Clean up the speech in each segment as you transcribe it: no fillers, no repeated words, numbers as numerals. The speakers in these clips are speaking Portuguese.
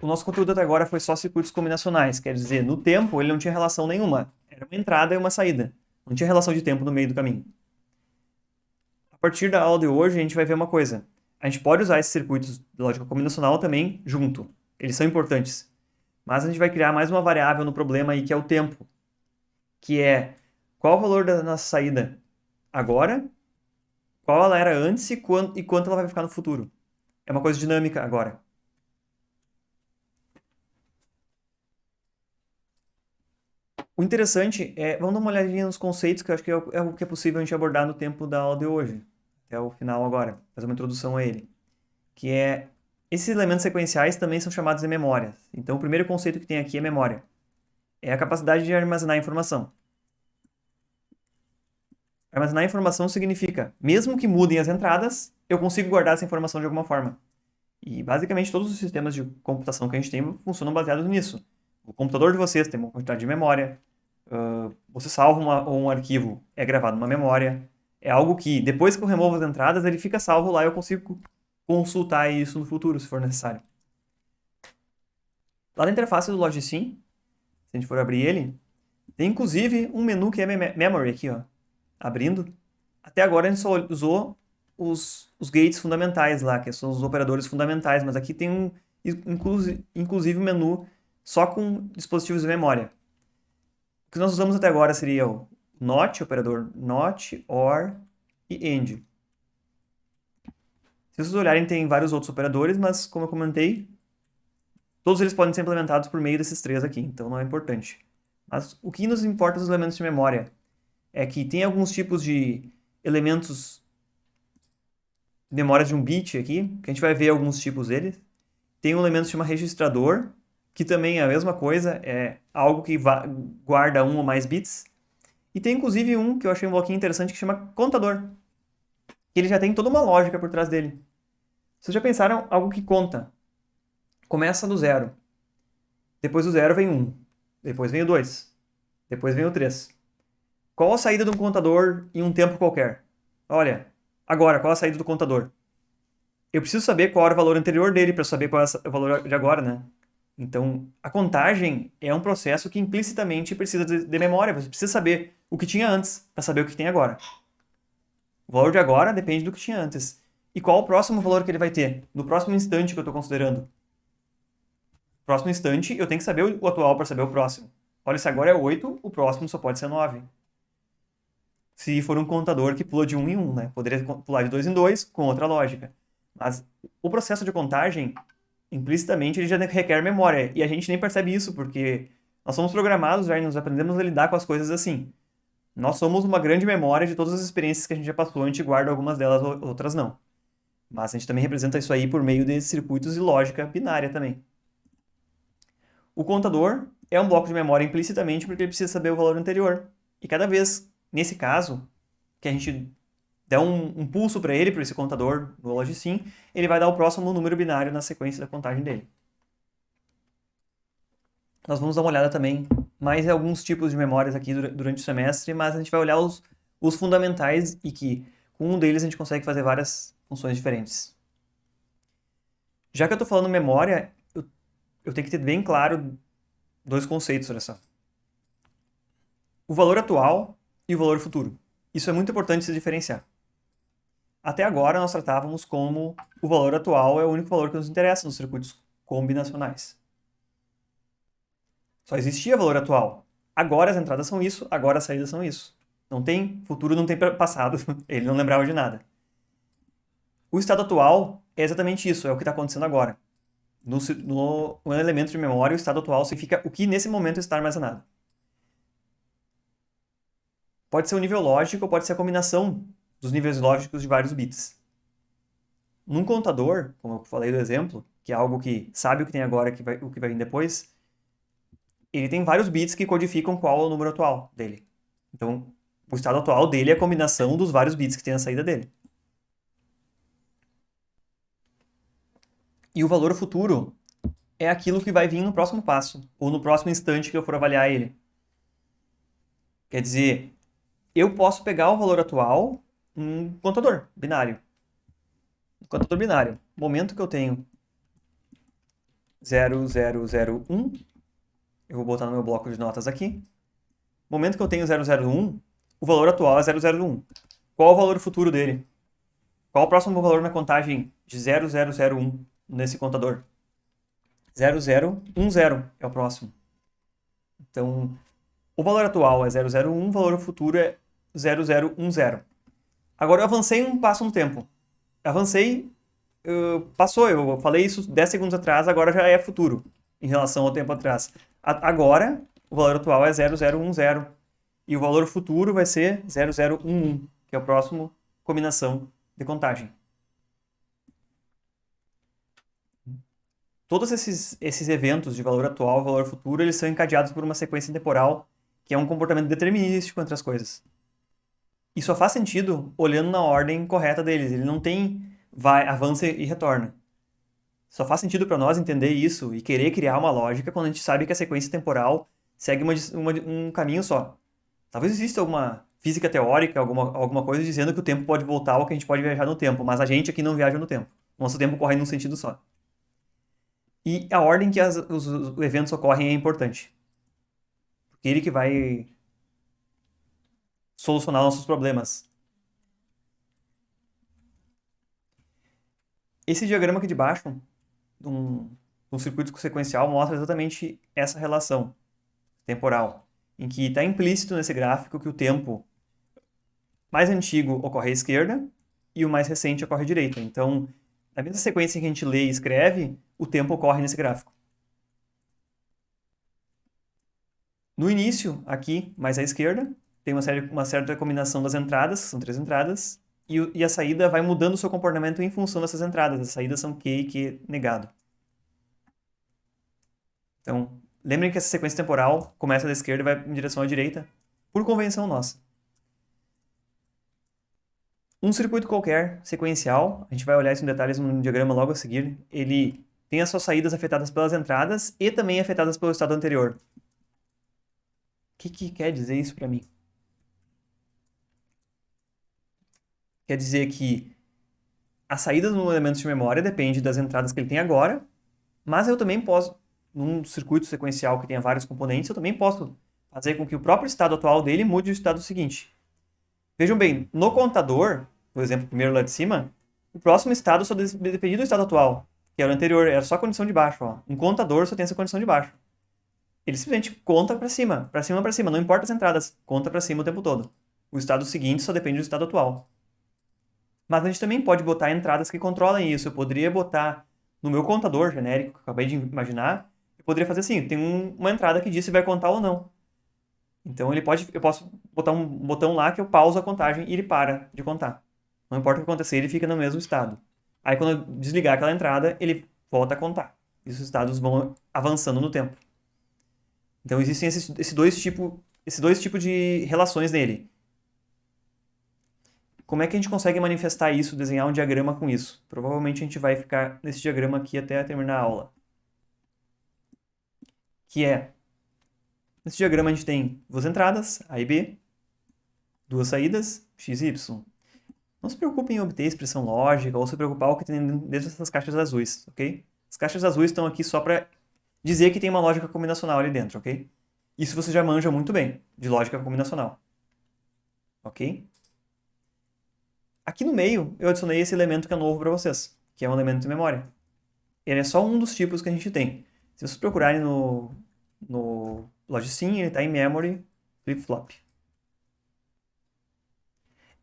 o nosso conteúdo até agora foi só circuitos combinacionais, quer dizer, no tempo ele não tinha relação nenhuma. Era uma entrada e uma saída. Não tinha relação de tempo no meio do caminho. A partir da aula de hoje, a gente vai ver uma coisa. A gente pode usar esses circuitos de lógica combinacional também junto. Eles são importantes. Mas a gente vai criar mais uma variável no problema aí, que é o tempo. Que é qual o valor da nossa saída agora, qual ela era antes e quanto ela vai ficar no futuro. É uma coisa dinâmica agora. O interessante é, vamos dar uma olhadinha nos conceitos, que eu acho que é o que é possível a gente abordar no tempo da aula de hoje, até o final agora, fazer uma introdução a ele, que é, esses elementos sequenciais também são chamados de memórias. Então, o primeiro conceito que tem aqui é memória. É a capacidade de armazenar informação. Armazenar informação significa, mesmo que mudem as entradas, eu consigo guardar essa informação de alguma forma. E, basicamente, todos os sistemas de computação que a gente tem funcionam baseados nisso. O computador de vocês tem uma quantidade de memória, você salva um arquivo, é gravado numa memória. É algo que, depois que eu removo as entradas, ele fica salvo lá e eu consigo consultar isso no futuro, se for necessário. Lá na interface do Logisim, se a gente for abrir ele, tem inclusive um menu que é Memory aqui, ó, abrindo. Até agora a gente só usou os gates fundamentais lá, que são os operadores fundamentais, mas aqui tem inclusive um menu só com dispositivos de memória. O que nós usamos até agora seria o NOT, operador NOT, OR e AND. Se vocês olharem, tem vários outros operadores, mas como eu comentei, todos eles podem ser implementados por meio desses três aqui, então não é importante. Mas o que nos importa dos elementos de memória é que tem alguns tipos de elementos de memória de um bit aqui, que a gente vai ver alguns tipos deles. Tem um elemento que se chama registrador, que também é a mesma coisa, é algo que guarda um ou mais bits. E tem inclusive um que eu achei um pouquinho interessante que chama contador. Que ele já tem toda uma lógica por trás dele. Vocês já pensaram algo que conta? Começa do zero. Depois do zero vem um. Depois vem o 2. Depois vem o 3. Qual a saída de um contador em um tempo qualquer? Olha, agora, qual a saída do contador? Eu preciso saber qual era o valor anterior dele para saber qual é o valor de agora, né? Então, a contagem é um processo que implicitamente precisa de memória. Você precisa saber o que tinha antes para saber o que tem agora. O valor de agora depende do que tinha antes. E qual o próximo valor que ele vai ter? No próximo instante que eu estou considerando. No próximo instante, eu tenho que saber o atual para saber o próximo. Olha, se agora é 8, o próximo só pode ser 9. Se for um contador que pula de 1 em 1, né? Poderia pular de 2 em 2 com outra lógica. Mas o processo de contagem, implicitamente, ele já requer memória. E a gente nem percebe isso, porque nós somos programados já e nos aprendemos a lidar com as coisas assim. Nós somos uma grande memória de todas as experiências que a gente já passou, a gente guarda algumas delas, outras não. Mas a gente também representa isso aí por meio de circuitos de lógica binária também. O contador é um bloco de memória implicitamente porque ele precisa saber o valor anterior. E cada vez, nesse caso, que a gente der um pulso para ele, para esse contador do Logisim, ele vai dar o próximo número binário na sequência da contagem dele. Nós vamos dar uma olhada também mais em alguns tipos de memórias aqui durante o semestre, mas a gente vai olhar os fundamentais e que com um deles a gente consegue fazer várias funções diferentes. Já que eu estou falando memória, eu tenho que ter bem claro dois conceitos, olha só. O valor atual e o valor futuro. Isso é muito importante se diferenciar. Até agora nós tratávamos como o valor atual é o único valor que nos interessa nos circuitos combinacionais. Só existia valor atual. Agora as entradas são isso, agora as saídas são isso. Não tem futuro, não tem passado. Ele não lembrava de nada. O estado atual é exatamente isso, é o que está acontecendo agora. No elemento de memória, o estado atual significa o que nesse momento está armazenado. Pode ser o nível lógico ou pode ser a combinação dos níveis lógicos de vários bits. Num contador, como eu falei do exemplo, que é algo que sabe o que tem agora e o que vai vir depois, ele tem vários bits que codificam qual é o número atual dele. Então, o estado atual dele é a combinação dos vários bits que tem na saída dele. E o valor futuro é aquilo que vai vir no próximo passo, ou no próximo instante que eu for avaliar ele. Quer dizer, eu posso pegar o valor atual num contador binário. No momento que eu tenho 0001. Eu vou botar no meu bloco de notas aqui. No momento que eu tenho 001, o valor atual é 001. Qual o valor futuro dele? Qual o próximo valor na contagem de 0001 nesse contador? 0010 é o próximo. Então, o valor atual é 001, o valor futuro é 0010. Agora eu avancei um passo no tempo. Avancei, passou, eu falei isso 10 segundos atrás, agora já é futuro em relação ao tempo atrás. Agora, o valor atual é 0010 e o valor futuro vai ser 0011, que é a próxima combinação de contagem. Todos esses eventos de valor atual e valor futuro, eles são encadeados por uma sequência temporal, que é um comportamento determinístico entre as coisas. E só faz sentido olhando na ordem correta deles. Ele não tem vai, avança e retorna. Só faz sentido para nós entender isso e querer criar uma lógica quando a gente sabe que a sequência temporal segue um caminho só. Talvez exista alguma física teórica, alguma coisa dizendo que o tempo pode voltar ou que a gente pode viajar no tempo, mas a gente aqui não viaja no tempo. Nosso tempo corre num sentido só. E a ordem que os eventos ocorrem é importante. Porque ele que vai solucionar nossos problemas. Esse diagrama aqui de baixo, um circuito sequencial, mostra exatamente essa relação temporal, em que está implícito nesse gráfico que o tempo mais antigo ocorre à esquerda e o mais recente ocorre à direita. Então, na mesma sequência que a gente lê e escreve, o tempo ocorre nesse gráfico. No início, aqui, mais à esquerda, tem uma certa combinação das entradas, são 3 entradas, e a saída vai mudando o seu comportamento em função dessas entradas. As saídas são Q e Q negado. Então, lembrem que essa sequência temporal começa da esquerda e vai em direção à direita, por convenção nossa. Um circuito qualquer, sequencial, a gente vai olhar isso em detalhes no diagrama logo a seguir, ele tem as suas saídas afetadas pelas entradas e também afetadas pelo estado anterior. O que quer dizer isso para mim? Quer dizer que a saída no elemento de memória depende das entradas que ele tem agora, mas eu também posso, num circuito sequencial que tenha vários componentes, eu também posso fazer com que o próprio estado atual dele mude o estado seguinte. Vejam bem, no contador, por exemplo, primeiro lá de cima, o próximo estado só dependia do estado atual, que era o anterior, era só a condição de baixo. Ó. Um contador só tem essa condição de baixo. Ele simplesmente conta para cima, para cima, para cima, não importa as entradas, conta para cima o tempo todo. O estado seguinte só depende do estado atual. Mas a gente também pode botar entradas que controlem isso. Eu poderia botar no meu contador genérico, que eu acabei de imaginar, eu poderia fazer assim, tem uma entrada que diz se vai contar ou não. Então eu posso botar um botão lá que eu pauso a contagem e ele para de contar. Não importa o que acontecer, ele fica no mesmo estado. Aí quando eu desligar aquela entrada, ele volta a contar. E os estados vão avançando no tempo. Então existem esses dois tipos de relações nele. Como é que a gente consegue manifestar isso, desenhar um diagrama com isso? Provavelmente a gente vai ficar nesse diagrama aqui até terminar a aula. Que é, nesse diagrama a gente tem duas entradas, A e B, duas saídas, X e Y. Não se preocupe em obter expressão lógica ou se preocupar com o que tem dentro dessas caixas azuis, ok? As caixas azuis estão aqui só para dizer que tem uma lógica combinacional ali dentro, ok? Isso você já manja muito bem, de lógica combinacional. Ok? Aqui no meio, eu adicionei esse elemento que é novo para vocês, que é um elemento de memória. Ele é só um dos tipos que a gente tem. Se vocês procurarem no Logicin, ele está em Memory Flip-Flop.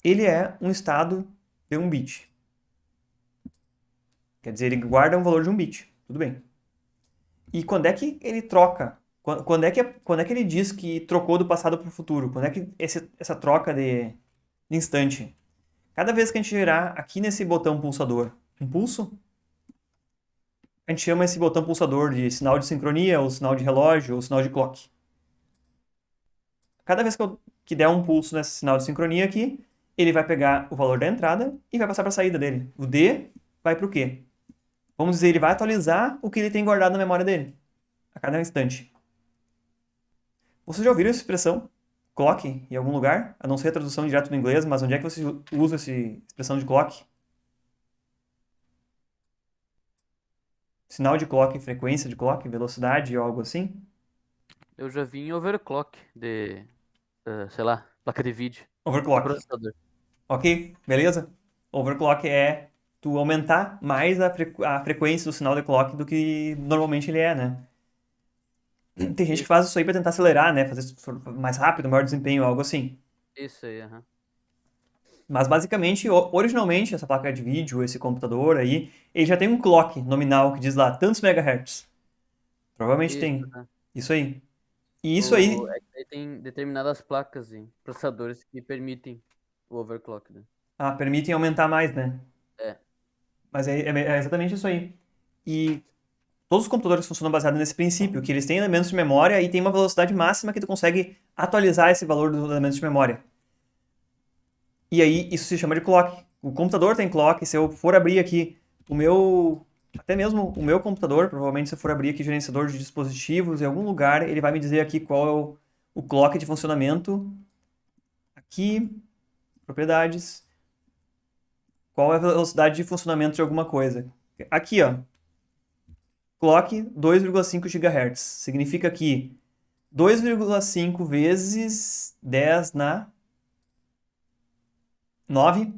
Ele é um estado de um bit. Quer dizer, ele guarda um valor de um bit. Tudo bem. E quando é que ele troca? Quando é que ele diz que trocou do passado para o futuro? Quando é que essa troca de instante? Cada vez que a gente gerar aqui nesse botão pulsador um pulso, a gente chama esse botão pulsador de sinal de sincronia, ou sinal de relógio, ou sinal de clock. Cada vez que der um pulso nesse sinal de sincronia aqui, ele vai pegar o valor da entrada e vai passar para a saída dele. O D vai para o Q. Vamos dizer, ele vai atualizar o que ele tem guardado na memória dele, a cada instante. Vocês já ouviram essa expressão, clock, em algum lugar? A não ser a tradução direto do inglês, mas onde é que você usa essa expressão de clock? Sinal de clock, frequência de clock, velocidade ou algo assim? Eu já vi em overclock de, sei lá, placa de vídeo, de Overclock. processador. Ok? Beleza? Overclock é tu aumentar mais a frequência do sinal de clock do que normalmente ele é, né? Tem gente que Isso, faz isso aí pra tentar acelerar, né? Fazer isso mais rápido, maior desempenho, algo assim. isso aí, aham. Mas basicamente, originalmente, essa placa de vídeo, esse computador aí, ele já tem um clock nominal que diz lá tantos megahertz. Provavelmente Isso, tem. né? Isso aí. E isso aí É que daí tem determinadas placas e processadores que permitem o overclock, né? permitem aumentar mais, né? É, Mas é exatamente isso aí. E todos os computadores funcionam baseado nesse princípio, que eles têm elementos de memória e tem uma velocidade máxima que tu consegue atualizar esse valor dos elementos de memória. E aí isso se chama de clock. O computador tem clock, se eu for abrir aqui o meu, até mesmo o meu computador, provavelmente se eu for abrir aqui gerenciador de dispositivos em algum lugar, ele vai me dizer aqui qual é o clock de funcionamento. Aqui, propriedades, qual é a velocidade de funcionamento de alguma coisa. Aqui, ó, clock 2,5 GHz. Significa que 2,5 vezes 10 na 9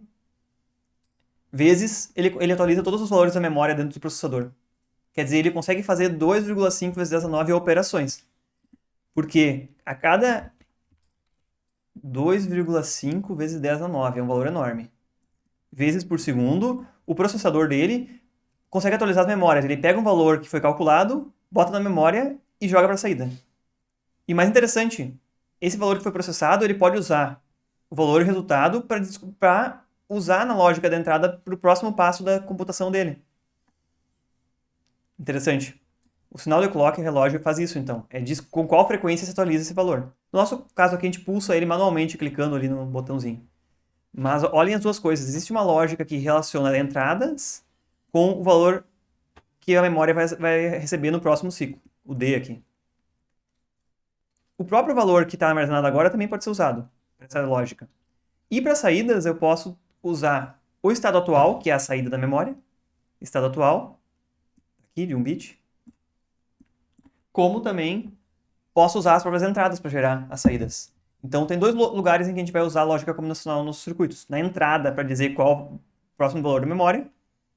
vezes ele atualiza todos os valores da memória dentro do processador. Quer dizer, ele consegue fazer 2,5 vezes 10 a 9 operações. Porque a cada 2,5 vezes 10 a 9 é um valor enorme. Vezes por segundo, o processador dele consegue atualizar as memórias. Ele pega um valor que foi calculado, bota na memória e joga para a saída. E mais interessante, esse valor que foi processado, ele pode usar o valor e resultado para usar na lógica da entrada para o próximo passo da computação dele. Interessante. O sinal de clock e relógio faz isso, então. Diz com qual frequência se atualiza esse valor. No nosso caso aqui, a gente pulsa ele manualmente, clicando ali no botãozinho. Mas olhem as duas coisas. Existe uma lógica que relaciona entradas com o valor que a memória vai receber no próximo ciclo, o D aqui. O próprio valor que está armazenado agora também pode ser usado para essa lógica. E para saídas, eu posso usar o estado atual, que é a saída da memória, estado atual, aqui de 1 bit, como também posso usar as próprias entradas para gerar as saídas. Então, tem dois lugares em que a gente vai usar a lógica combinacional nos circuitos. Na entrada, para dizer qual o próximo valor da memória,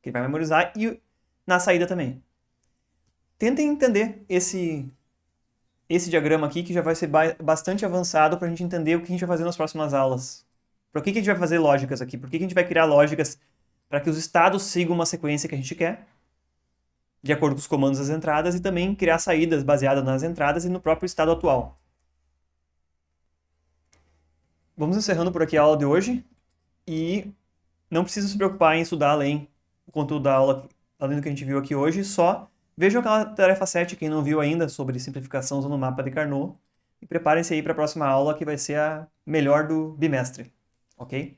que ele vai memorizar, e na saída também. Tentem entender esse diagrama aqui, que já vai ser bastante avançado para a gente entender o que a gente vai fazer nas próximas aulas. Por que a gente vai fazer lógicas aqui? Por que a gente vai criar lógicas para que os estados sigam uma sequência que a gente quer, de acordo com os comandos das entradas, e também criar saídas baseadas nas entradas e no próprio estado atual. Vamos encerrando por aqui a aula de hoje e não precisa se preocupar em estudar além o conteúdo da aula, além do que a gente viu aqui hoje, só vejam aquela tarefa 7, quem não viu ainda, sobre simplificação usando o mapa de Carnot, e preparem-se aí para a próxima aula, que vai ser a melhor do bimestre, ok?